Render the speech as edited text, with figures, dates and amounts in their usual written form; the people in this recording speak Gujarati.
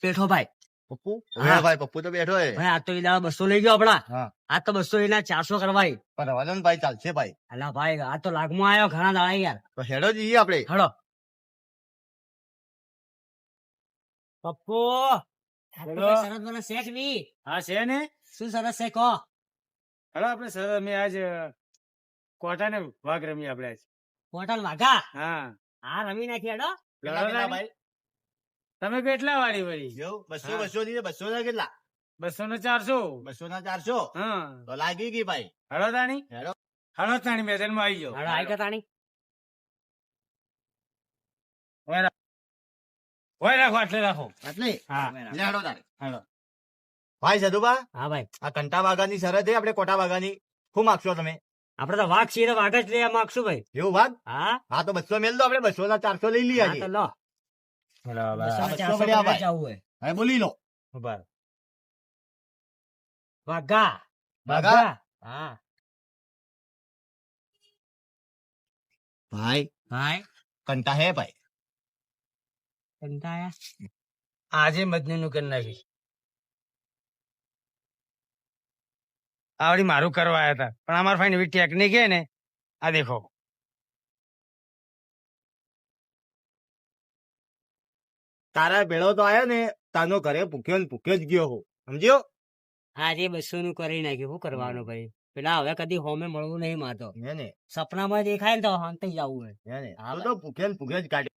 બેઠો ભાઈ. પપ્પુ હા. ભાઈ પપ્પુ તો બેઠો હે. ભાઈ આ તો એના 200 લઈ ગયો આપડા. હા. આ તો 200 એના 400 કરવાય. પણ રવા દો ને ભાઈ, ચાલશે ભાઈ. અલા ભાઈ આ તો લાગમાં આવ્યો ઘણા દાડા યાર. તો હેડો જઈએ આપણે. હળો પપ્પુ બોલો. સરસ મને શેક ની. હા છે ને. શું સરસ છે કહો. હેલો આપણે સર અમે આજ કોટા ને વાઘ રમી આપણે આજ. હોટલ વાઘા. હા હા રમી નાખી હેડો. કેટલા કેટલા ભાઈ? તમે કેટલા વાળી વળી? એવું 200 હા. 200 દીધે 200 ના કેટલા? 200 ને 400. 200 ના 400. હા તો લાગી ગઈ ભાઈ. હળો તાણી. હેડો. હળો તાણી મેદાન માં આવી જાઓ. હળો આઈ ગયો તાણી. હોય રાખો આટલે રાખો. એટલે હા લે હેડો તારે. હેડો. ભાઈ સદુબા, હા ભાઈ આ કંટા વાઘાની શરત છે આપણે કોટા વાઘાની. શું માગશો તમે? આપડે તો વાઘ છીએ વાઘ જ લેવા માંગશું ભાઈ. એવું ભાગ? હા હા તો 200 મેલ દો, આપણે 200 ના 400 લઈ લઈએ હા આજે. તો લો. બરાબર. 200 400 400 ભાઈ. જવું હોય. હવે બોલી લો. ઉભા રહો. વાઘા. વાઘા? હા ભાઈ ભાઈ કંટા હે ભાઈ. કંટાયા. આજે મજનુ નું કરી નાખીશ. આવડી મારું કરવા આયા હતા પણ અમાર ફાઈન એવી ટેકનિક હે ને. આ દેખો. તારા ભેળો તો આયો ને, તાનો ઘરે ભૂખ્યો ને ભૂખ્યો જ ગયો હો. સમજ્યો? આજે 200 નું કરી નાખ્યું શું કરવાનું ભાઈ. પેલા હવે કદી હોમે મળવું નહીં માતો. હે ને? સપનામાં દેખાય ને તો હાંતી જવું હોય. હે ને? હા તું તો ભૂખ્યો ને ભૂખ્યો જ કાઢ્યો.